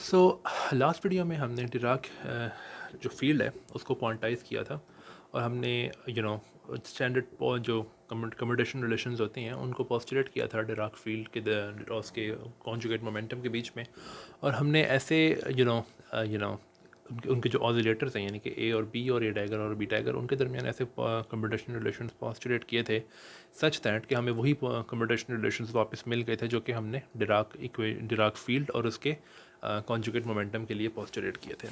So last video में हमने Dirac जो फील्ड है उसको क्वांटाइज किया था और हमने स्टैंडर्ड जो कम्यूटेशन रिलेशंस होती हैं उनको पोस्टुलेट किया था डिराक फील्ड के और उसके कॉन्जुगेट मोमेंटम के बीच में। और हमने ऐसे उनके जो ऑसिलेटर्स हैं यानी कि ए और बी और ए डैगर और बी डैगर उनके दरमियान ऐसे कम्यूटेशन रिलेशंस पोस्टुलेट किए थे सच दैट कि हमें वही कम्यूटेशन रिलेशंस वापस मिल गए थे जो कि हमने डिराक फील्ड और उसके कॉन्जुगेट मोमेंटम के लिए पोस्टुलेट किए थे।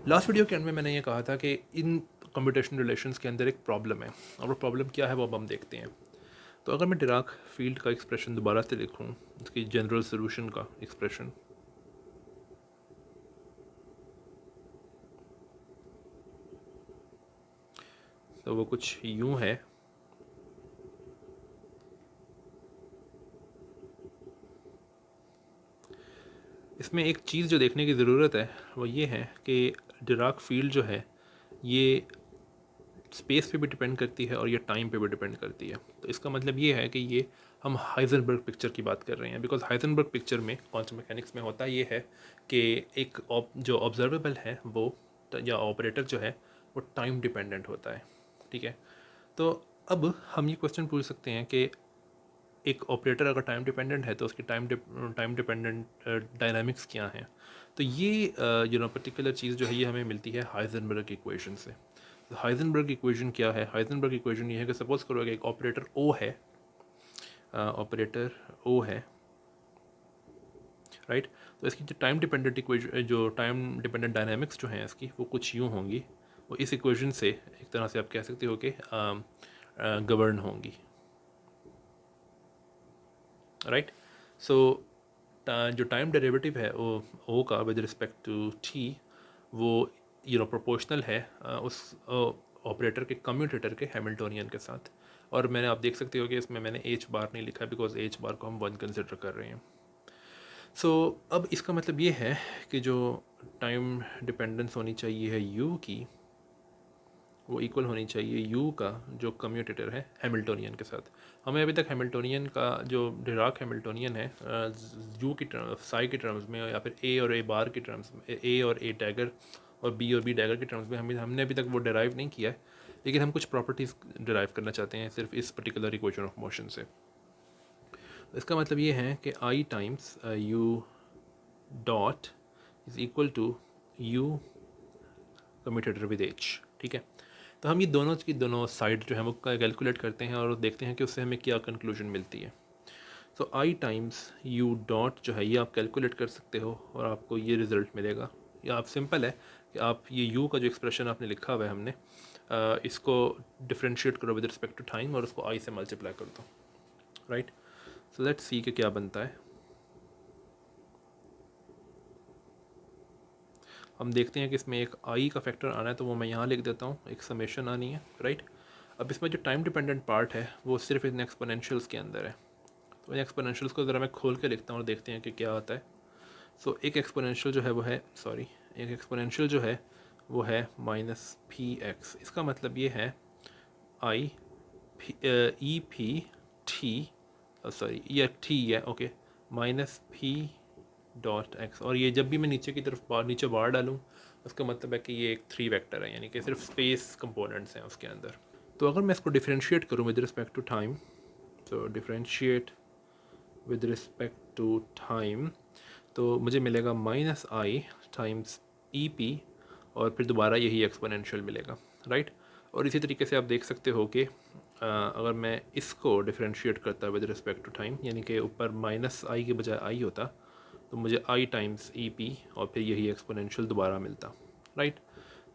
लास्ट वीडियो के एंड में मैंने ये कहा था कि इन कंप्यूटेशन रिलेशंस के अंदर एक प्रॉब्लम है और वो प्रॉब्लम क्या है वो अब हम देखते हैं। तो अगर मैं डिराक फील्ड का एक्सप्रेशन दोबारा से लिखूँ, इसकी जनरल सोल्यूशन का एक्सप्रेशन, तो वो कुछ यूँ है। इसमें एक चीज़ जो देखने की ज़रूरत है वो ये है कि डिराक फील्ड जो है ये स्पेस पे भी डिपेंड करती है और ये टाइम पे भी डिपेंड करती है। तो इसका मतलब ये है कि ये हम हाइजेनबर्ग पिक्चर की बात कर रहे हैं, बिकॉज हाइजेनबर्ग पिक्चर में क्वांटम मैकेनिक्स में होता ये है कि एक जो ऑब्जर्वेबल है वो या ऑपरेटर जो है वो टाइम डिपेंडेंट होता है। ठीक है, तो अब हम ये क्वेश्चन पूछ सकते हैं कि एक ऑपरेटर अगर टाइम डिपेंडेंट है तो उसकी टाइम डिपेंडेंट डायनामिक्स क्या हैं। तो ये पर्टिकुलर चीज़ जो है ये हमें मिलती है हाइजेनबर्ग इक्वेशन से। हाइजेनबर्ग इक्वेशन क्या है? हाइजेनबर्ग इक्वेशन ये है कि सपोज करो कि एक ऑपरेटर ओ है, ऑपरेटर ओ है, राइट। तो इसकी जो टाइम डिपेंडेंट इक्वेशन, जो टाइम डिपेंडेंट डायनामिक्स जो हैं इसकी, वो कुछ यूँ होंगी। वो इस इक्वेशन से एक तरह से आप कह सकते हो कि गवर्न होंगी, राइट। सो जो टाइम डेरिवेटिव है वो ओ का विद रिस्पेक्ट टू टी, वो प्रोपोर्शनल है उस ऑपरेटर के कम्यूटेटर के हैमिल्टोनियन के साथ। और मैंने आप देख सकते हो कि इसमें मैंने एच बार नहीं लिखा बिकॉज एच बार को हम वन कंसिडर कर रहे हैं। सो अब इसका मतलब ये है कि जो टाइम डिपेंडेंस होनी चाहिए है यू की, वो इक्वल होनी चाहिए यू का जो कम्यूटेटर है हैमिल्टोनियन के साथ। हमें अभी तक हैमिल्टोनियन का जो डिराक हैमिल्टोनियन है यू की साई की टर्म्स में या फिर ए और ए बार की टर्म्स में, ए और ए डैगर और बी डैगर की टर्म्स में हमने अभी तक वो डिराइव नहीं किया है। लेकिन हम कुछ प्रॉपर्टीज़ डिराइव करना चाहते हैं सिर्फ इस पर्टिकुलर इक्वेशन ऑफ मोशन से। तो इसका मतलब ये है कि I times U dot is equal to U commutator with H. ठीक है, तो हम ये दोनों साइड जो है वो कैलकुलेट करते हैं और देखते हैं कि उससे हमें क्या कंक्लूजन मिलती है। सो आई टाइम्स यू डॉट जो है ये आप कैलकुलेट कर सकते हो और आपको ये रिज़ल्ट मिलेगा। या आप सिंपल है कि आप ये यू का जो एक्सप्रेशन आपने लिखा हुआ है हमने इसको डिफ्रेंशिएट करो विद रिस्पेक्ट टू टाइम और उसको आई से मल्टीप्लाई कर दो, राइट। सो लेट्स सी कि क्या बनता है। हम देखते हैं कि इसमें एक आई का फैक्टर आना है, तो वो मैं यहाँ लिख देता हूँ, एक समेशन आनी है, राइट। अब इसमें जो टाइम डिपेंडेंट पार्ट है वो सिर्फ इन एक्सपोनेंशियल्स के अंदर है। तो इन एक्सपोनेंशियल्स को ज़रा मैं खोल के लिखता हूँ और देखते हैं कि क्या आता है। सो एक एक्सपोनेंशियल जो है वो है, सॉरी, एक एक्सपोनेंशियल जो है वो है माइनस पी एक्स। इसका मतलब ये है आई ई पी टी, सॉरी ये टी है, okay, minus P dot x. और ये जब भी मैं नीचे की तरफ नीचे बार डालूँ उसका मतलब है कि ये एक थ्री वेक्टर है, यानी कि सिर्फ स्पेस कंपोनेंट्स हैं उसके अंदर। तो अगर मैं इसको डिफ्रेंशिएट करूँ विद रिस्पेक्ट टू टाइम, तो differentiate with respect to time, तो मुझे मिलेगा minus I times E P और फिर दोबारा यही एक्सपोनेंशियल मिलेगा, राइट। और इसी तरीके से आप देख सकते हो कि अगर मैं इसको डिफ्रेंशिएट करता विद रिस्पेक्ट टू टाइम, यानी कि ऊपर माइनस आई के बजाय आई होता, तो मुझे आई टाइम्स ई पी और फिर यही एक्सपोनेंशियल दोबारा मिलता, राइट।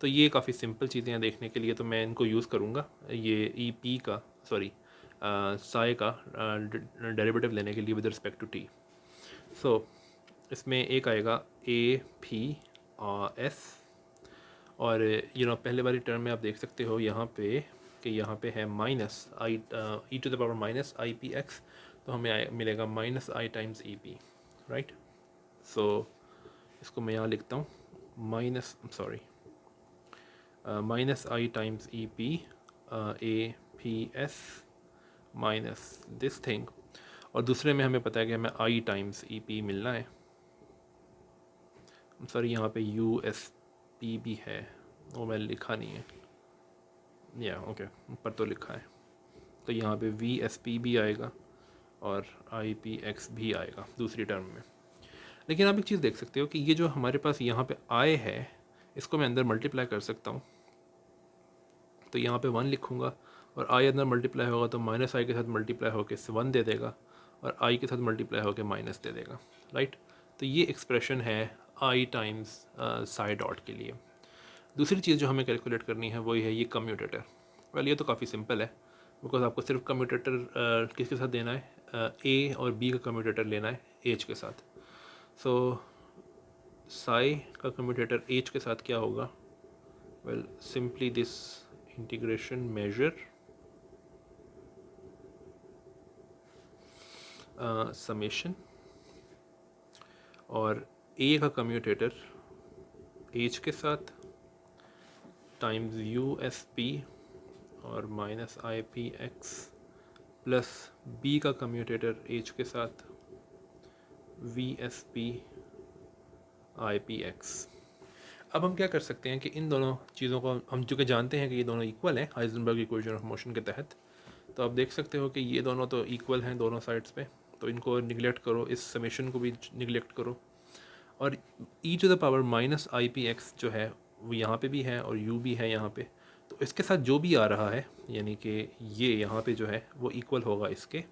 तो ये काफ़ी सिंपल चीज़ें हैं देखने के लिए, तो मैं इनको यूज़ करूँगा ये ई पी का, सॉरी साई का डेरिवेटिव लेने के लिए विद रिस्पेक्ट टू टी। सो इसमें एक आएगा ए पी एस, और पहले वाली टर्म में आप देख सकते हो यहाँ पे कि यहाँ पे है minus I E to the power minus I P X, तो हमें मिलेगा minus I times E P, right. So इसको मैं यहाँ लिखता हूँ minus, sorry, minus I times E P A P S minus this thing, और दूसरे में हमें पता है कि हमें आई टाइम्स ई पी मिलना है। सॉरी यहाँ पे USP भी है, वो मैंने लिखा नहीं है, या ओके ऊपर तो लिखा है। तो यहाँ पे VSP भी आएगा और IPX भी आएगा दूसरी टर्म में। लेकिन आप एक चीज़ देख सकते हो कि ये जो हमारे पास यहाँ पे I है, इसको मैं अंदर मल्टीप्लाई कर सकता हूँ। तो यहाँ पे 1 लिखूँगा और I अंदर मल्टीप्लाई होगा तो -I के साथ मल्टीप्लाई होकर 1 दे देगा और I के साथ मल्टीप्लाई होकर माइनस दे देगा, राइट। तो ये एक्सप्रेशन है I टाइम्स साई डॉट के लिए। दूसरी चीज़ जो हमें कैलकुलेट करनी है वही है ये कम्यूटेटर। वेल ये तो काफ़ी सिंपल है, बिकॉज आपको सिर्फ कम्यूटेटर किसके साथ देना है, A और B का कम्यूटेटर लेना है H के साथ। सो साई का कम्यूटेटर H के साथ क्या होगा, well simply this integration measure summation और A का कम्यूटेटर H के साथ टाइम्स USP और -IPX प्लस B का कम्यूटेटर H के साथ VSP IPX। अब हम क्या कर सकते हैं कि इन दोनों चीज़ों को हम चूँकि जानते हैं कि ये दोनों इक्वल हैं हाइजेनबर्ग इक्वेशन ऑफ मोशन के तहत, तो आप देख सकते हो कि ये दोनों तो इक्वल हैं दोनों साइड्स पे, तो इनको निगलेक्ट करो, इस समेशन को भी निगलेक्ट करो और e⁻ IPX जो है वो यहाँ पे भी है और u भी है यहाँ पे, तो इसके साथ जो भी आ रहा है यानी कि ये यहाँ पे जो है वो इक्वल होगा इसके।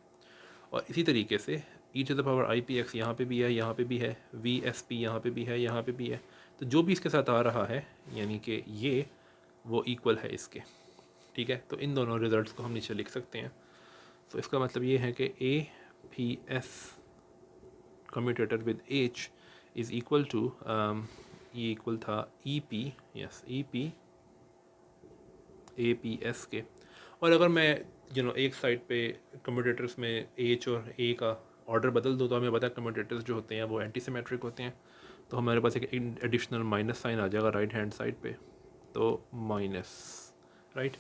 और इसी तरीके से e⁻IPX यहाँ पे भी है, यहाँ पे भी है, VSP यहाँ पे भी है, यहाँ पे भी है, तो जो भी इसके साथ आ रहा है यानी कि ये वो इक्वल है इसके, ठीक है। तो इन दोनों रिजल्ट्स को हम नीचे लिख सकते हैं। तो इसका मतलब ये है कि APS commutator with H is equal to, ये इक्वल था EP, यस EP APS के। और अगर मैं एक साइड पे कम्यूटेटर्स में H और A का ऑर्डर बदल दूँ तो हमें पता है कम्यूटेटर्स जो होते हैं वो एंटी सिमेट्रिक होते हैं, तो हमारे पास एक एडिशनल माइनस साइन आ जाएगा राइट हैंड साइड पे, तो माइनस, राइट।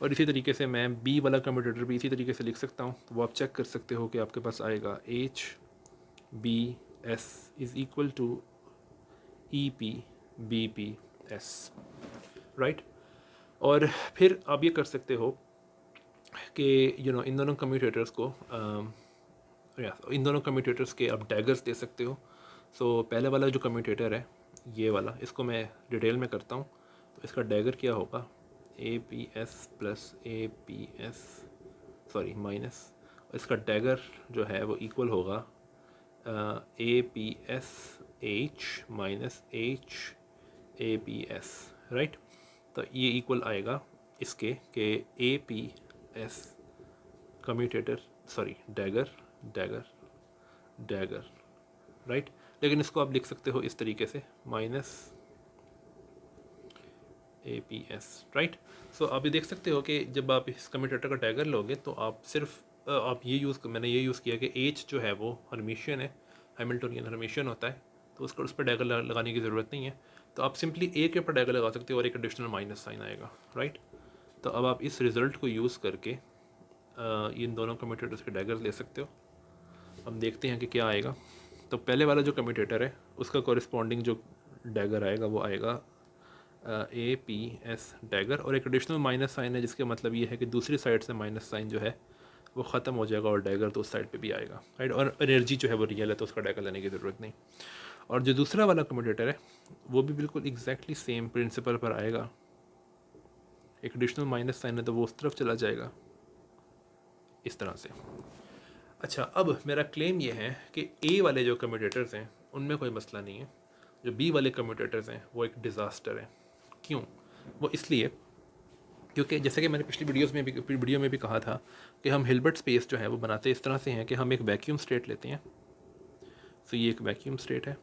और इसी तरीके से मैं B वाला कम्यूटेटर भी इसी तरीके से लिख सकता हूँ, तो वो आप चेक कर सकते हो कि आपके पास आएगा HBS is equal to EPBPS, right. और फिर आप ये कर सकते हो कि इन दोनों कम्यूटेटर्स को इन दोनों कम्यूटेटर्स के आप डैगर्स दे सकते हो। सो पहले वाला जो कम्यूटेटर है ये वाला, इसको मैं डिटेल में करता हूँ। तो इसका डैगर क्या होगा, APS plus APS sorry minus, और इसका डैगर जो है वो इक्वल होगा APS H minus H APS, right. तो ये इक्वल आएगा इसके कि APS commutator sorry dagger dagger dagger, right. लेकिन इसको आप लिख सकते हो इस तरीके से माइनस APS, राइट। सो आप ये देख सकते हो कि जब आप इस कम्यूटेटर का डैगर लोगे तो आप सिर्फ आप ये मैंने ये यूज़ किया कि H जो है वो हर्मिशियन है, हैमिल्टोनियन हर्मिशियन होता है, तो उसको उस पर डैगर लगाने की ज़रूरत नहीं है। तो आप सिंपली A के ऊपर डैगर लगा सकते हो और एक एडिशनल माइनस साइन आएगा, राइट। तो अब आप इस रिज़ल्ट को यूज़ करके इन दोनों कम्यूटेटर्स के डैगर्स ले सकते हो। अब देखते हैं कि क्या आएगा। तो पहले वाला जो कम्यूटेटर है उसका कॉरिस्पॉन्डिंग जो डैगर आएगा वो आएगा APS डैगर, और एक एडिशनल माइनस साइन है जिसका मतलब ये है कि दूसरी साइड से माइनस साइन जो है वो ख़त्म हो जाएगा और डैगर तो उस साइड पे भी आएगा, राइट। और एनर्जी जो है वो रियल है तो उसका डैगर लेने की ज़रूरत नहीं। और जो दूसरा वाला कम्यूटेटर है वो भी बिल्कुल एग्जैक्टली सेम प्रिंसिपल पर आएगा, एक एडिशनल माइनस साइन है तो वो उस तरफ चला जाएगा इस तरह से। अच्छा, अब मेरा क्लेम ये है कि A वाले जो कम्यूटेटर्स हैं उनमें कोई मसला नहीं है, जो B वाले कम्यूटेटर्स हैं वो एक डिज़ास्टर है। क्यों? वो इसलिए क्योंकि जैसे कि मैंने पिछली वीडियो में भी कहा था कि हम हिल्बर्ट स्पेस जो है वो बनाते इस तरह से हैं कि हम एक वैक्यूम स्टेट लेते हैं। तो ये एक वैक्यूम स्टेट है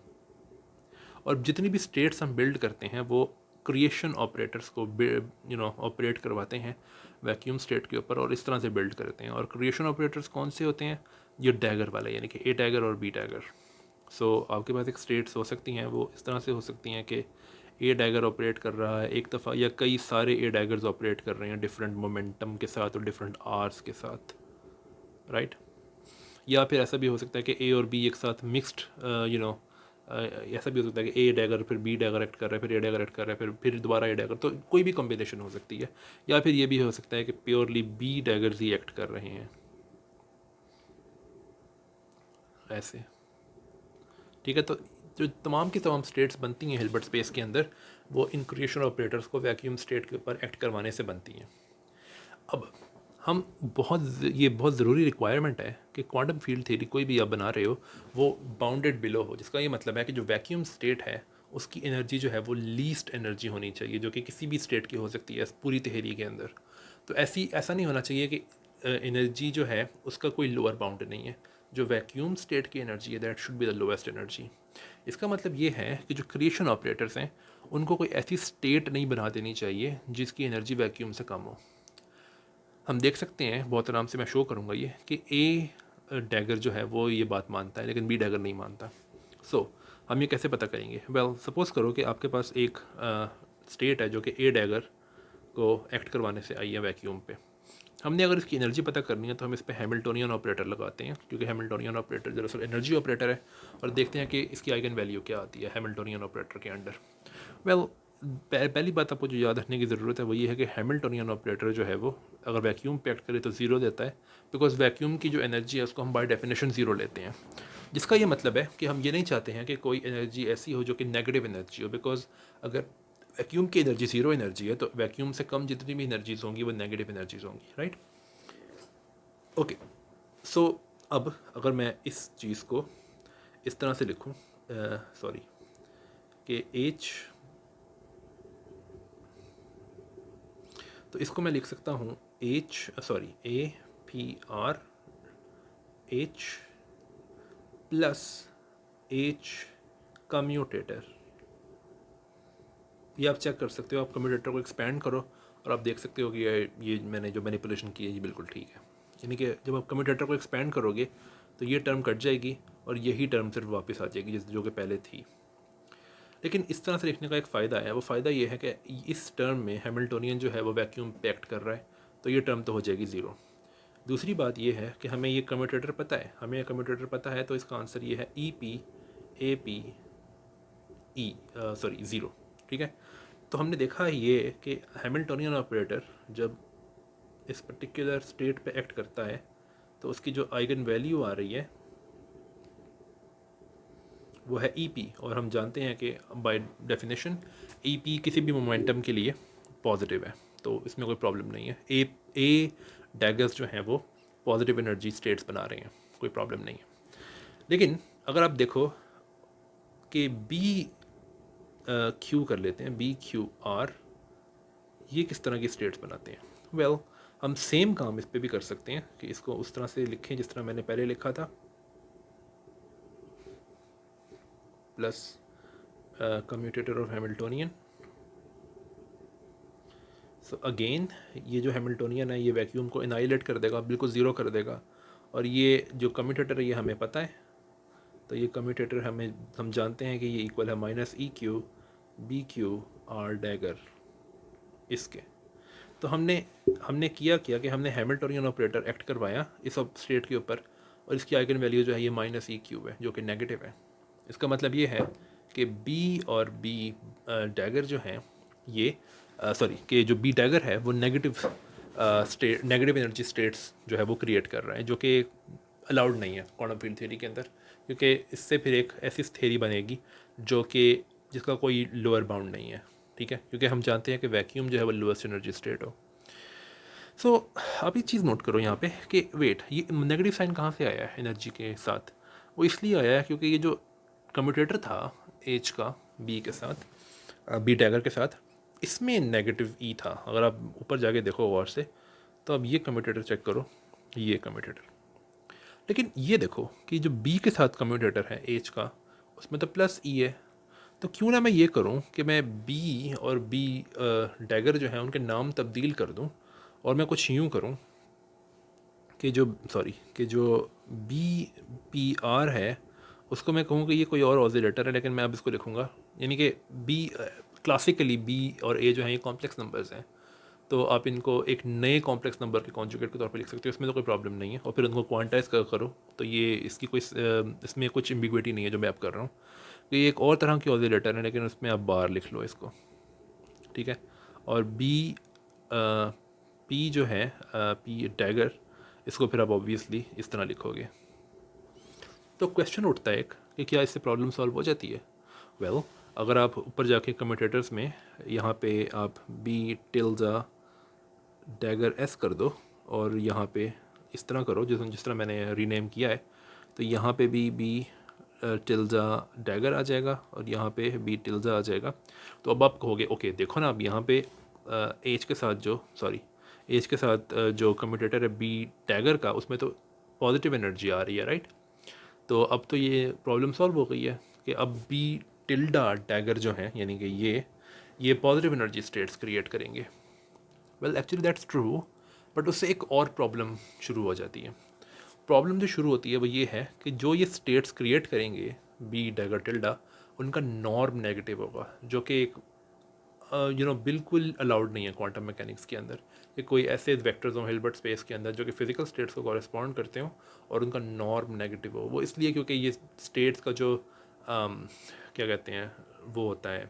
और जितनी भी स्टेट्स हम बिल्ड करते हैं वो क्रिएशन ऑपरेटर्स को ऑपरेट करवाते हैं वैक्यूम स्टेट के ऊपर और इस तरह से बिल्ड करते हैं। और क्रिएशन ऑपरेटर्स कौन से होते हैं, ये डैगर वाले यानी कि A डैगर और B डैगर। सो आपके पास एक स्टेट्स हो सकती हैं वो इस तरह से हो सकती हैं कि A डैगर ऑपरेट कर रहा है एक दफ़ा या कई सारे A डैगर्स ऑपरेट कर रहे हैं डिफरेंट मोमेंटम के साथ और डिफरेंट आर्स के साथ, राइट। या फिर ऐसा भी हो सकता है कि A और B एक साथ मिक्स्ड ऐसा भी हो सकता है कि ए डैगर फिर बी डैगर एक्ट कर रहा है, फिर ए डैगर एक्ट कर रहा है, फिर दोबारा ए डैगर, तो कोई भी कॉम्बिनेशन हो सकती है। या फिर ये भी हो सकता है कि प्योरली बी डैगर्स ही एक्ट कर रहे हैं ऐसे। ठीक है, तो जो तमाम की तमाम स्टेट्स बनती हैं हिल्बर्ट स्पेस के अंदर, वो इन क्रिएशन ऑपरेटर्स को वैक्यूम स्टेट के ऊपर एक्ट करवाने से बनती हैं। अब हम ये बहुत ज़रूरी रिक्वायरमेंट है कि क्वांटम फील्ड थ्योरी कोई भी आप बना रहे हो वो बाउंडेड बिलो हो, जिसका ये मतलब है कि जो वैक्यूम स्टेट है उसकी एनर्जी जो है वो लीस्ट एनर्जी होनी चाहिए, जो कि किसी भी स्टेट की हो सकती है पूरी तहरी के अंदर। तो ऐसा नहीं होना चाहिए कि एनर्जी जो है उसका कोई लोअर बाउंड नहीं है। जो वैक्यूम स्टेट की एनर्जी है that should be the lowest energy. इसका मतलब ये है कि जो क्रिएशन ऑपरेटर्स हैं उनको कोई ऐसी स्टेट नहीं बना देनी चाहिए जिसकी एनर्जी वैक्यूम से कम हो। हम देख सकते हैं, बहुत आराम से मैं शो करूँगा ये, कि ए डैगर जो है वो ये बात मानता है लेकिन बी डैगर नहीं मानता। सो हम ये कैसे पता करेंगे? वेल, सपोज़ करो कि आपके पास एक स्टेट है जो कि ए डैगर को एक्ट करवाने से आई है वैक्यूम पे। हमने अगर इसकी एनर्जी पता करनी है तो हम इस पर हैमिल्टोनियन ऑपरेटर लगाते हैं, क्योंकि हैमिल्टोनियन ऑपरेटर दरअसल एनर्जी ऑपरेटर है, और देखते हैं कि इसकी आइगन वैल्यू क्या आती है हैमिल्टोनियन ऑपरेटर के अंडर। वेल, पहली बात आपको जो याद रखने की ज़रूरत है वो ये है कि हैमिल्टोनियन ऑपरेटर जो है वो अगर वैक्यूम पे एक्ट करे तो ज़ीरो देता है, बिकॉज वैक्यूम की जो एनर्जी है उसको हम बाय डेफिनेशन ज़ीरो लेते हैं। जिसका ये मतलब है कि हम ये नहीं चाहते हैं कि कोई एनर्जी ऐसी हो जो कि नेगेटिव एनर्जी हो, बिकॉज अगर वैक्यूम की एनर्जी ज़ीरो एनर्जी है तो वैक्यूम से कम जितनी भी एनर्जीज होंगी वो नेगेटिव एनर्जीज होंगी, राइट? ओके, सो अब अगर मैं इस चीज़ को इस तरह से लिखूं, सॉरी, कि एच, तो इसको मैं लिख सकता हूँ A P R H plus H commutator. ये आप चेक कर सकते हो, आप कम्यूटेटर को एक्सपेंड करो और आप देख सकते हो कि ये मैंने जो मैनिपुलेशन की है ये बिल्कुल ठीक है। यानी कि जब आप कम्यूटेटर को एक्सपेंड करोगे तो ये टर्म कट जाएगी और यही टर्म सिर्फ वापस आ जाएगी जो कि पहले थी। लेकिन इस तरह से लिखने का एक फ़ायदा है, वो फ़ायदा ये है कि इस टर्म में हैमिल्टोनियन जो है वो वैक्यूम पे एक्ट कर रहा है, तो ये टर्म तो हो जाएगी ज़ीरो। दूसरी बात ये है कि हमें ये कम्यूटेटर पता है, तो इसका आंसर ये है ई P A P E, sorry, zero. ठीक है, तो हमने देखा है ये कि हैमिल्टोनियन ऑपरेटर जब इस पर्टिकुलर स्टेट पे एक्ट करता है तो उसकी जो आइगन वैल्यू आ रही है वो है ई पी, और हम जानते हैं कि बाय डेफिनेशन ई पी किसी भी मोमेंटम के लिए पॉजिटिव है, तो इसमें कोई प्रॉब्लम नहीं है। ए डैगर्स जो हैं वो पॉजिटिव एनर्जी स्टेट्स बना रहे हैं, कोई प्रॉब्लम नहीं है। लेकिन अगर आप देखो कि बी क्यू कर लेते हैं, बी क्यू आर, ये किस तरह की स्टेट्स बनाते हैं? वेल, हम सेम काम इस पर भी कर सकते हैं कि इसको उस तरह से लिखें जिस तरह मैंने पहले लिखा था, plus commutator of Hamiltonian. So again ये जो हैमिल्टोनियन है ये वैक्यूम को एनाइलेट कर देगा, बिल्कुल ज़ीरो कर देगा, और ये जो कम्यूटेटर है ये हमें पता है, तो ये कम्यूटेटर हम जानते हैं कि ये इक्वल है minus E Q B Q R dagger इसके। तो हमने किया कि हमने हैमिल्टोनियन ऑपरेटर एक्ट करवाया इस स्टेट के ऊपर, और इसकी आइगन वैल्यू जो है ये माइनस ई क्यूब है जो कि नेगेटिव है। इसका मतलब ये है कि बी और बी डैगर जो हैं ये सॉरी कि जो बी डैगर है वो नेगेटिव एनर्जी स्टेट्स जो है वो क्रिएट कर रहा है, जो कि अलाउड नहीं है क्वांटम फील्ड थ्योरी के अंदर, क्योंकि इससे फिर एक ऐसी थ्योरी बनेगी जो कि जिसका कोई लोअर बाउंड नहीं है। ठीक है, क्योंकि हम जानते हैं कि वैक्यूम जो है वो लोएस्ट एनर्जी स्टेट हो। सो आप ये चीज़ नोट करो यहाँ पे कि वेट, ये नेगेटिव साइन कहाँ से आया है एनर्जी के साथ? वो इसलिए आया है क्योंकि ये जो कम्यूटेटर था एच का बी के साथ, बी डैगर के साथ, इसमें नेगेटिव ई था। अगर आप ऊपर जाके देखो गौर से तो अब ये कम्यूटेटर चेक करो, ये कम्यूटेटर, लेकिन ये देखो कि जो बी के साथ कम्यूटेटर है एच का उसमें तो प्लस ई है। तो क्यों ना मैं ये करूं कि मैं बी और बी डैगर जो है उनके नाम तब्दील कर दूं, और मैं कुछ यूँ करूं कि जो बी पी आर है उसको मैं कहूँ कि ये कोई और ऑसिलेटर है, लेकिन मैं अब इसको लिखूँगा, यानी कि बी क्लासिकली बी और ए जो है ये कॉम्प्लेक्स नंबर्स हैं, तो आप इनको एक नए कॉम्प्लेक्स नंबर के कॉन्जुगेट के तौर पे लिख सकते हो, इसमें तो कोई प्रॉब्लम नहीं है। और फिर उनको क्वांटाइज करो तो ये इसकी कोई इसमें कुछ एम्बिग्विटी नहीं है जो मैं अब कर रहा हूँ। ये एक और तरह की ऑसिलेटर है, लेकिन उसमें आप बार लिख लो इसको, ठीक है। और बी पी जो है पी डैगर, इसको फिर आप ऑब्वियसली इस तरह लिखोगे। तो क्वेश्चन उठता है एक कि क्या इससे प्रॉब्लम सॉल्व हो जाती है? वेल, अगर आप ऊपर जाके कम्यूटेटर्स में यहाँ पे आप बी टिल्जा डैगर एस कर दो और यहाँ पे इस तरह करो जिस तरह मैंने रीनेम किया है, तो यहाँ पे भी बी टिल्जा डैगर आ जाएगा और यहाँ पे बी टिल्जा आ जाएगा। तो अब आप कहोगे ओके देखो ना, अब यहाँ पे एज के साथ जो कम्यूटेटर है बी डैगर का, उसमें तो पॉजिटिव एनर्जी आ रही है, राइट। तो अब तो ये प्रॉब्लम सॉल्व हो गई है कि अब बी टिल्डा डैगर जो है, यानी कि ये पॉजिटिव एनर्जी स्टेट्स क्रिएट करेंगे। Well actually that's true, but उससे एक और प्रॉब्लम शुरू हो जाती है। प्रॉब्लम जो शुरू होती है वो ये है कि जो ये स्टेट्स क्रिएट करेंगे बी डैगर टिल्डा, उनका नॉर्म नेगेटिव होगा, जो कि एक बिल्कुल अलाउड नहीं है क्वांटम मैकेनिक्स के अंदर कि कोई ऐसे वेक्टर्स हों हिल्बर्ट स्पेस के अंदर जो कि फिजिकल स्टेट्स को कॉरेस्पॉन्ड करते हों और उनका नॉर्म नेगेटिव हो। वो इसलिए क्योंकि ये स्टेट्स का जो क्या कहते हैं वो होता है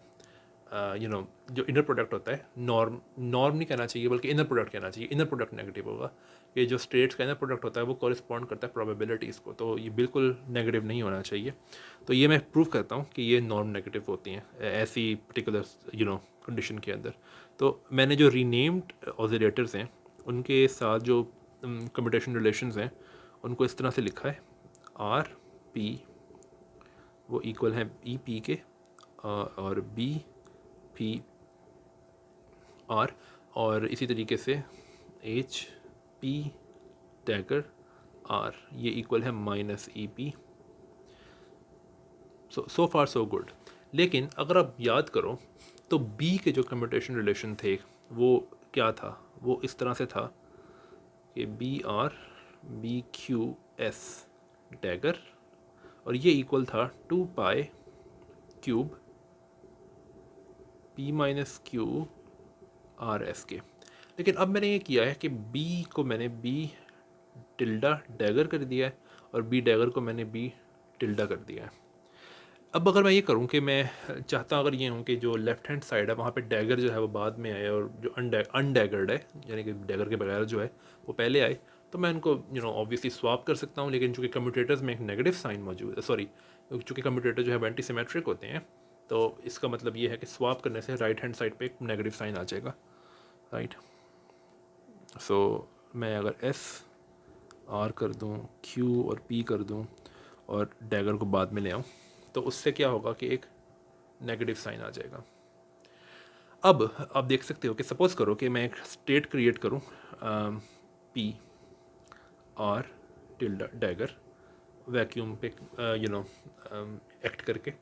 जो इनर प्रोडक्ट होता है, नॉर्म नहीं कहना चाहिए बल्कि इनर प्रोडक्ट कहना चाहिए। इनर प्रोडक्ट नेगेटिव होगा कि जो स्टेट्स का इनर प्रोडक्ट होता है वो कॉरेस्पॉन्ड करता है प्रोबेबिलिटीज़ को, तो ये बिल्कुल नेगेटिव नहीं होना चाहिए। तो ये मैं प्रूव करता हूँ कि ये नॉर्म नेगेटिव होती हैं ऐसी पर्टिकुलर कंडीशन के अंदर। तो मैंने जो रीनेम्ड ऑसिलेटर्स हैं उनके साथ जो कम्यूटेशन रिलेशंस हैं उनको इस तरह से लिखा है, आर पी वो इक्वल है ई पी के और बी पी आर, और इसी तरीके से एच पी डैगर आर ये इक्वल है माइनस ई पी। सो फार सो गुड। लेकिन अगर आप याद करो तो बी के जो कम्यूटेशन रिलेशन थे वो क्या था, वो इस तरह से था कि B R B Q S dagger, और ये इक्वल था 2 pi cube P minus Q R S के। लेकिन अब मैंने ये किया है कि बी को मैंने बी टिल्डा डैगर कर दिया है और बी डैगर को मैंने बी टिल्डा कर दिया है। अब अगर मैं ये करूं कि मैं चाहता अगर ये हूं कि जो लेफ्ट हैंड साइड है वहाँ पे डैगर जो है वो बाद में आए और जो अनडैगर्ड है यानी कि डैगर के बगैर जो है वो पहले आए, तो मैं इनको ऑब्वियसली स्वाप कर सकता हूँ। लेकिन चूँकि कम्यूटेटर्स में एक नेगेटिव साइन मौजूद है, सॉरी चूँकि कम्यूटेटर जो है एंटी सिमेट्रिक होते हैं, तो इसका मतलब ये है कि स्वाप करने से राइट हैंड साइड पर एक नेगेटिव साइन आ जाएगा, राइट। सो मैं अगर एस आर कर दूँ, क्यू और पी कर दूँ और डैगर को बाद में ले आऊँ, तो उससे क्या होगा कि एक नेगेटिव साइन आ जाएगा। अब आप देख सकते हो कि सपोज़ करो कि मैं एक स्टेट क्रिएट करूँ P R tilde dagger vacuum पे एक्ट करके,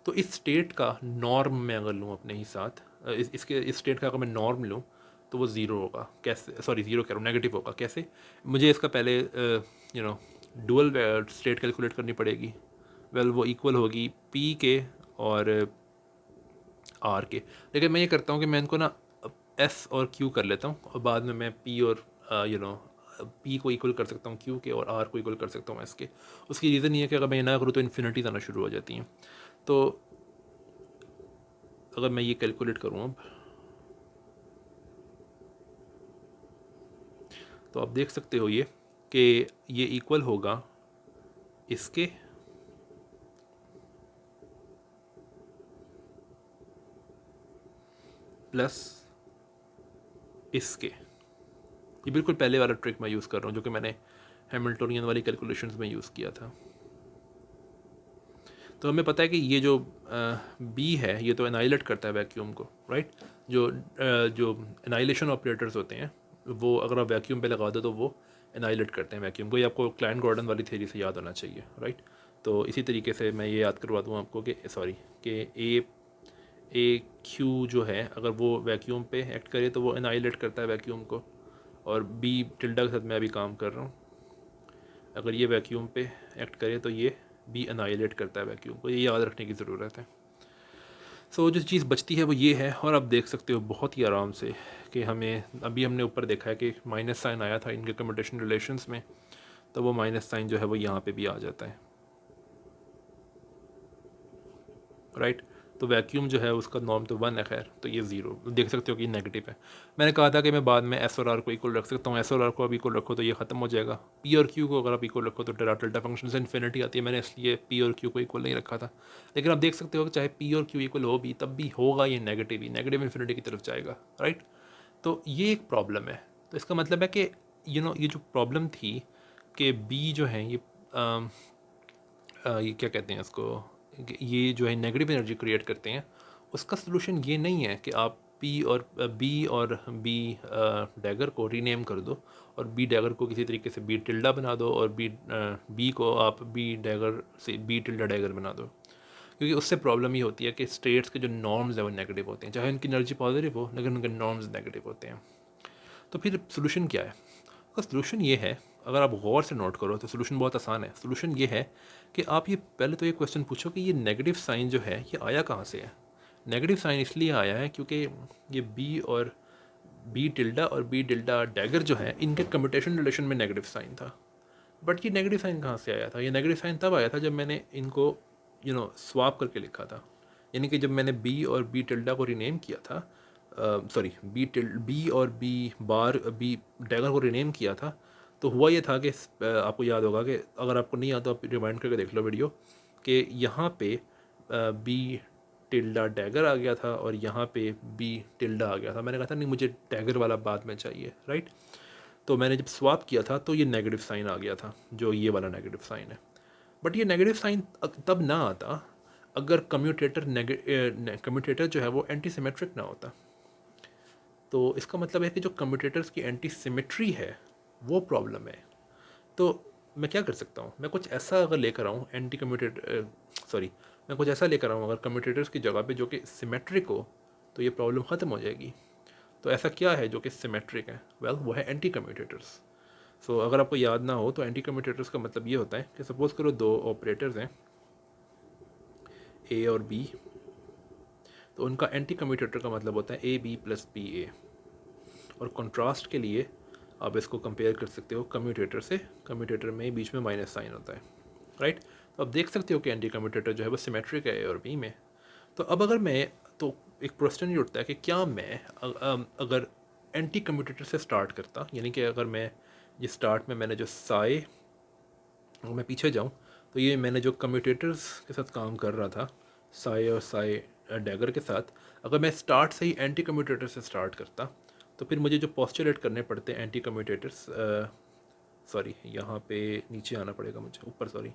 तो इस स्टेट का नॉर्म मैं अगर लूँ अपने ही साथ इस स्टेट का अगर मैं नॉर्म लूँ तो वो ज़ीरो होगा। कैसे, सॉरी ज़ीरो कह रहा हूँ, नेगेटिव होगा। कैसे? मुझे इसका पहले डुअल स्टेट कैलकुलेट करनी पड़ेगी। वेल वो इक्वल होगी पी के और आर के। लेकिन मैं ये करता हूँ कि मैं इनको ना एस और क्यू कर लेता हूँ और बाद में मैं पी और पी को इक्वल कर सकता हूँ क्यू के और आर को इक्वल कर सकता हूँ एस के। उसकी रीज़न ये है कि अगर मैं ये ना करूँ तो इन्फिनिटीज आना शुरू हो जाती हैं। तो अगर मैं ये कैलकुलेट करूँ अब, तो आप देख सकते हो ये कि ये इक्वल होगा इसके प्लस इसके। ये बिल्कुल पहले वाला ट्रिक मैं यूज़ कर रहा हूँ जो कि मैंने हैमिल्टोनियन वाली कैलकुलेशंस में यूज़ किया था। तो हमें पता है कि ये जो बी है ये तो एनाइलेट करता है वैक्यूम को, राइट। जो एनाइलेशन ऑपरेटर्स होते हैं वो अगर आप वैक्यूम पे लगा दो तो वो एनाइलेट करते हैं वैक्यूम को। ये आपको क्लाइंट गॉर्डन वाली थ्योरी से याद होना चाहिए, राइट। तो इसी तरीके से मैं ये याद करवा दूँ आपको कि ए क्यू जो है अगर वो वैक्यूम पे एक्ट करे तो वो एनाइलेट करता है वैक्यूम को, और बी टिल्डा के साथ मैं अभी काम कर रहा हूँ, अगर ये वैक्यूम पे एक्ट करे तो ये बी एनाइलेट करता है वैक्यूम को। ये याद रखने की ज़रूरत है। सो जो चीज़ बचती है वो ये है, और आप देख सकते हो बहुत ही आराम से कि हमें अभी हमने ऊपर देखा है कि माइनस साइन आया था इनके कम्यूटेशन रिलेशंस में, तो वो माइनस साइन जो है वो यहाँ पे भी आ जाता है। राइट। तो वैक्यूम जो है उसका नॉर्म तो 1 है, खैर तो ये 0 देख सकते हो कि नेगेटिव है। मैंने कहा था कि मैं बाद में एस और आर को इक्वल रख सकता हूँ, एस और आर को अब इक्वल रखो तो ये ख़त्म हो जाएगा। पी और क्यू को अगर आप इक्वल रखो तो डेल्टा फंक्शन से इन्फिनिटी आती है, मैंने इसलिए पी और क्यू को इक्वल नहीं रखा था। लेकिन आप देख सकते हो कि चाहे पी और क्यू इक्वल हो भी, तब भी होगा ये नेगेटिव ही, नेगेटिव इन्फिनिटी की तरफ जाएगा, राइट। तो ये एक प्रॉब्लम है। तो इसका मतलब है कि ये जो प्रॉब्लम थी कि बी जो है ये क्या कहते हैं इसको, ये जो है नेगेटिव एनर्जी क्रिएट करते हैं, उसका सलूशन ये नहीं है कि आप बी और बी डैगर को रीनेम कर दो और बी डैगर को किसी तरीके से बी टिल्डा बना दो और बी को आप बी डैगर से बी टिल्डा डैगर बना दो। क्योंकि उससे प्रॉब्लम ये होती है कि स्टेट्स के जो नॉर्म्स हैं वो नेगेटिव होते हैं, चाहे उनकी एनर्जी पॉजिटिव हो लेकिन उनके नॉर्म्स नेगेटिव होते हैं। तो फिर सोल्यूशन क्या है? उसका सोल्यूशन ये है, अगर आप गौर से नोट करो तो सोल्यूशन बहुत आसान है। सोल्यूशन ये है कि आप ये पहले तो ये क्वेश्चन पूछो कि ये नेगेटिव साइन जो है ये आया कहाँ से है। नेगेटिव साइन इसलिए आया है क्योंकि ये बी टिल्डा और बी टिल्डा डैगर जो है इनके कम्यूटेशन रिलेशन में नेगेटिव साइन था। बट ये नेगेटिव साइन कहाँ से आया था? ये नेगेटिव साइन तब आया था जब मैंने इनको स्वाप करके लिखा था। यानी कि जब मैंने बी और बी टिल्डा को रीनेम किया था, सॉरी बी और बी डैगर को रीनेम किया था, तो हुआ ये था कि आपको याद होगा कि अगर आपको नहीं याद तो आप रिवाइंड करके देख लो वीडियो, कि यहाँ पे बी टिल्डा डैगर आ गया था और यहाँ पे बी टिल्डा आ गया था। मैंने कहा था नहीं, मुझे डैगर वाला बाद में चाहिए, राइट। तो मैंने जब स्वाप किया था तो ये नेगेटिव साइन आ गया था, जो ये वाला नेगेटिव साइन है। बट ये नेगेटिव साइन तब ना आता अगर कम्यूटेटर जो है वो एंटी सिमेट्रिक ना होता। तो इसका मतलब है कि जो कम्यूटेटर्स की एंटी सिमेट्री है वो प्रॉब्लम है। तो मैं क्या कर सकता हूँ? मैं कुछ ऐसा अगर लेकर आऊँ एंटी कम्यूटेटर सॉरी मैं कुछ ऐसा लेकर आऊँ अगर कम्यूटेटर्स की जगह पे जो कि सिमेट्रिक हो, तो ये प्रॉब्लम ख़त्म हो जाएगी। तो ऐसा क्या है जो कि सिमेट्रिक है? वेल, वो है एंटी कम्यूटेटर्स। सो अगर आपको याद ना हो तो एंटी कम्यूटेटर्स का मतलब ये होता है कि सपोज़ करो दो ऑपरेटर्स हैं ए और बी, तो उनका एंटी कम्यूटेटर का मतलब होता है ए बी प्लस बी ए। और कंट्रास्ट के लिए आप इसको कंपेयर कर सकते हो कम्यूटेटर से। कम्यूटेटर में बीच में माइनस साइन होता है, राइट। तो आप देख सकते हो कि एंटी कम्यूटेटर जो है वो सिमेट्रिक है ए और बी में। तो अब अगर मैं तो एक क्वेश्चन ये उठता है कि क्या मैं अगर एंटी कम्यूटेटर से स्टार्ट करता, यानी कि अगर मैं ये स्टार्ट में मैंने जो साए, अगर मैं पीछे जाऊँ तो ये मैंने जो कम्यूटेटर्स के साथ काम कर रहा था, साए और साए डैगर के साथ, अगर मैं स्टार्ट से ही एंटी कम्यूटेटर से स्टार्ट करता तो फिर मुझे जो पोस्टुलेट करने पड़ते हैं एंटी कम्यूटेटर्स, सॉरी यहाँ पे नीचे आना पड़ेगा मुझे, ऊपर सॉरी।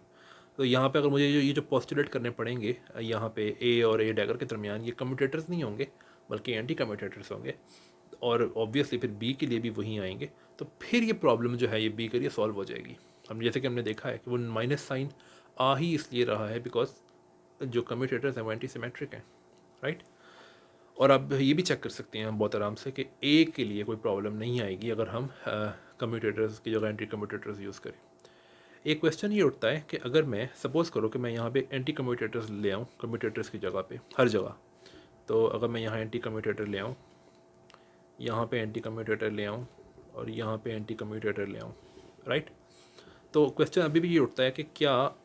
तो यहाँ पे अगर मुझे ये जो पोस्टुलेट करने पड़ेंगे यहाँ पे ए और ए डैगर के दरमियान, ये कम्यूटेटर्स नहीं होंगे बल्कि एंटी कम्यूटेटर्स होंगे। और ऑब्वियसली फिर बी के लिए भी वहीं आएंगे। तो फिर ये प्रॉब्लम जो है ये बी के लिए सॉल्व हो जाएगी। हम जैसे कि हमने देखा है कि वो माइनस साइन आ ही इसलिए रहा है बिकॉज जो कम्यूटेटर्स हैं वो एंटी सिमेट्रिक हैं, राइट। और आप ये भी चेक कर सकते हैं हम बहुत आराम से कि ए के लिए कोई प्रॉब्लम नहीं आएगी अगर हम कम्यूटेटर्स की जगह एंटी कम्यूटेटर्स यूज़ करें। एक क्वेश्चन ये उठता है कि अगर मैं सपोज़ करो कि मैं यहाँ पे एंटी कम्यूटेटर्स ले आऊँ कम्यूटेटर्स की जगह पे हर जगह, तो अगर मैं यहाँ एंटी कम्यूटेटर ले आऊँ, यहाँ पे एंटी कम्यूटेटर ले आऊँ और यहाँ पे एंटी कम्यूटेटर ले आऊँ, राइट। तो क्वेश्चन अभी भी ये उठता है कि क्या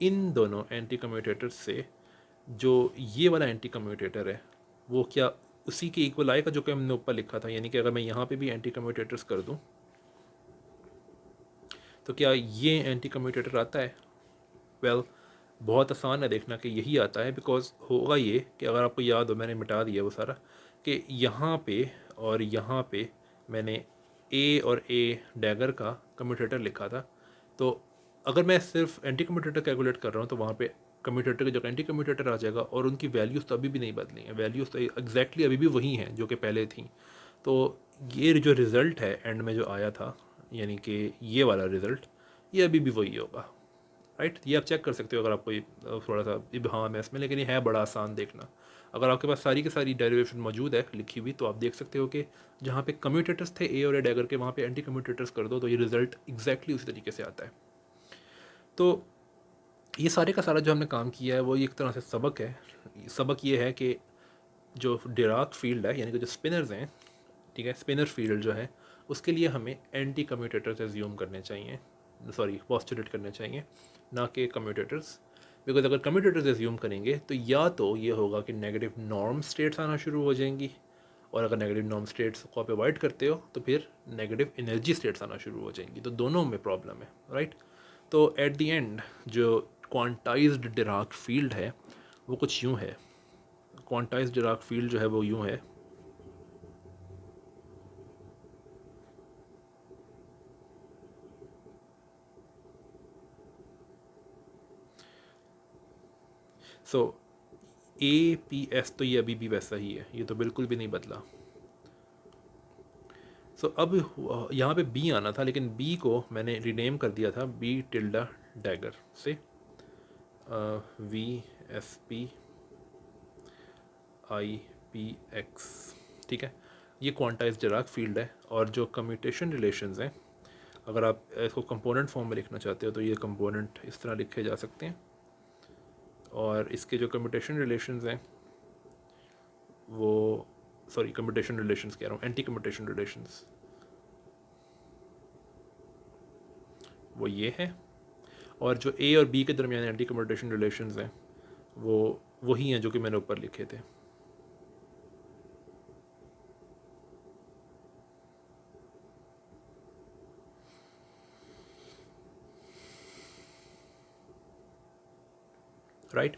इन दोनों एंटी कम्यूटेटर्स से जो ये वाला एंटी कम्यूटेटर है वो क्या उसी के इक्वल आएगा जो कि हमने ऊपर लिखा था। यानी कि अगर मैं यहाँ पे भी एंटी कम्यूटेटर्स कर दूँ तो क्या ये एंटी कम्यूटेटर आता है? वेल, बहुत आसान है देखना कि यही आता है। बिकॉज होगा ये कि अगर आपको याद हो, मैंने मिटा दिया वो सारा, कि यहाँ पे और यहाँ पे मैंने ए और ए डैगर का कम्यूटेटर लिखा था। तो अगर मैं सिर्फ एंटी कम्यूटेटर कैलकुलेट कर रहा हूँ तो वहाँ पे कम्यूटेटर की जगह एंटी कम्यूटेटर आ जाएगा और उनकी वैल्यूज़ तो अभी भी नहीं बदली हैं, वैल्यूज़ तो एग्जैक्टली अभी भी वही हैं जो कि पहले थी। तो ये जो रिज़ल्ट है एंड में जो आया था, यानी कि ये वाला रिज़ल्ट, ये अभी भी वही होगा, राइट। ये आप चेक कर सकते हो अगर आपको ये थोड़ा सा इबहम है इसमें, लेकिन ये है बड़ा आसान देखना। अगर आपके पास सारी की सारी डेरिवेशन मौजूद है लिखी हुई, तो आप देख सकते हो कि जहाँ पे कम्यूटेटर्स थे ए और ए डैगर के, वहाँ पे एंटी कम्यूटेटर्स कर दो तो ये रिजल्ट एग्जैक्टली उसी तरीके से आता है। तो ये सारे का सारा जो हमने काम किया है वो एक तरह से सबक है। सबक ये है कि जो डिराक फील्ड है, यानी कि जो स्पिनर्स हैं, ठीक है, स्पिनर फील्ड जो है उसके लिए हमें एंटी कम्यूटेटर्स एज्यूम करने चाहिए, सॉरी पोस्टुलेट करने चाहिए, ना कि कम्यूटेटर्स। बिकॉज अगर कम्यूटेटर्स एज्यूम करेंगे तो या तो ये होगा कि नेगेटिव नॉर्म स्टेट्स आना शुरू हो जाएंगी, और अगर नेगेटिव नॉर्म स्टेट्स को आप अवॉइड करते हो तो फिर नेगेटिव एनर्जी स्टेट्स आना शुरू हो जाएंगी, तो दोनों में प्रॉब्लम है, राइट। तो एट द एंड जो क्वांटाइज्ड डिराक फील्ड है वो कुछ यूँ है, क्वांटाइज्ड डिराक फील्ड जो है वो यूँ है। सो APS तो ये अभी भी वैसा ही है, ये तो बिल्कुल भी नहीं बदला। सो अब यहाँ पे B आना था, लेकिन B को मैंने रीनेम कर दिया था B टिल्डा डैगर से VSPIPX, ठीक है। ये क्वांटाइज डिराक फील्ड है, और जो कम्यूटेशन रिलेशंस हैं, अगर आप इसको कंपोनेंट फॉर्म में लिखना चाहते हो तो ये कंपोनेंट इस तरह लिखे जा सकते हैं, और इसके जो कम्यूटेशन रिलेशंस हैं वो, सॉरी कम्यूटेशन रिलेशंस कह रहा हूँ, एंटी कम्यूटेशन रिलेशंस वो ये है, और जो A और B के दरमियान एंटी कम्यूटेशन रिलेशंस हैं वो वही हैं जो कि मैंने ऊपर लिखे थे। राइट,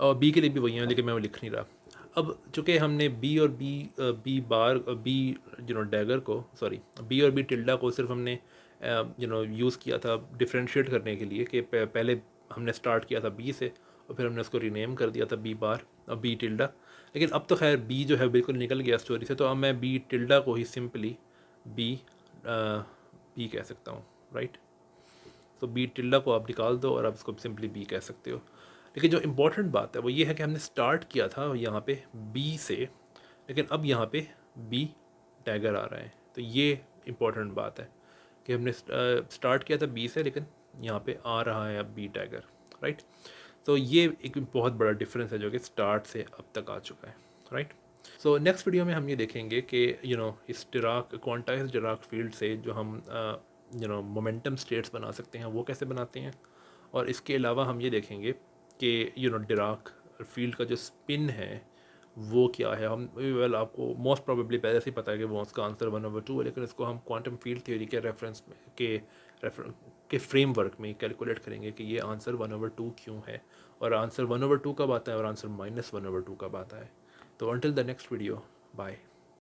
और B के लिए भी वही हैं, लेकिन मैं वो लिख नहीं रहा। अब चूँकि हमने B और B बार B डैगर को, सॉरी B और B टिल्डा को सिर्फ हमने यूज़ किया था डिफ्रेंशिएट करने के लिए, कि पहले हमने स्टार्ट किया था B से और फिर हमने उसको रीनेम कर दिया था B बार और B टिल्डा। लेकिन अब तो खैर B जो है बिल्कुल निकल गया स्टोरी से, तो अब मैं B टिल्डा को ही सिंपली B कह सकता हूँ, राइट। तो B टिल्डा को आप निकाल दो और आप इसको सिंपली B कह सकते हो। लेकिन जो इम्पोर्टेंट बात है वो ये है कि हमने स्टार्ट किया था यहाँ पे B से, लेकिन अब यहाँ पे B डैगर आ रहा है, तो ये इम्पोर्टेंट बात है कि हमने स्टार्ट किया था B से, लेकिन यहाँ पे आ रहा है अब B डैगर, राइट। तो ये एक बहुत बड़ा डिफरेंस है जो कि स्टार्ट से अब तक आ चुका है, राइट। सो नेक्स्ट वीडियो में हम ये देखेंगे कि इस डिराक क्वांटाइज डिराक फील्ड से जो हम मोमेंटम स्टेट्स बना सकते हैं वो कैसे बनाते हैं, और इसके अलावा हम ये देखेंगे कि डिराक फील्ड का जो स्पिन है वो क्या है। हम वेल आपको मोस्ट प्रोबेबली पहले से ही पता है कि वो उसका आंसर 1/2 है, लेकिन इसको हम क्वांटम फील्ड थ्योरी के रेफरेंस में के फ्रेमवर्क में कैलकुलेट करेंगे कि ये आंसर 1/2 क्यों है, और आंसर 1/2 कब आता है और आंसर -1/2 कब आता है। तो until the next video, bye.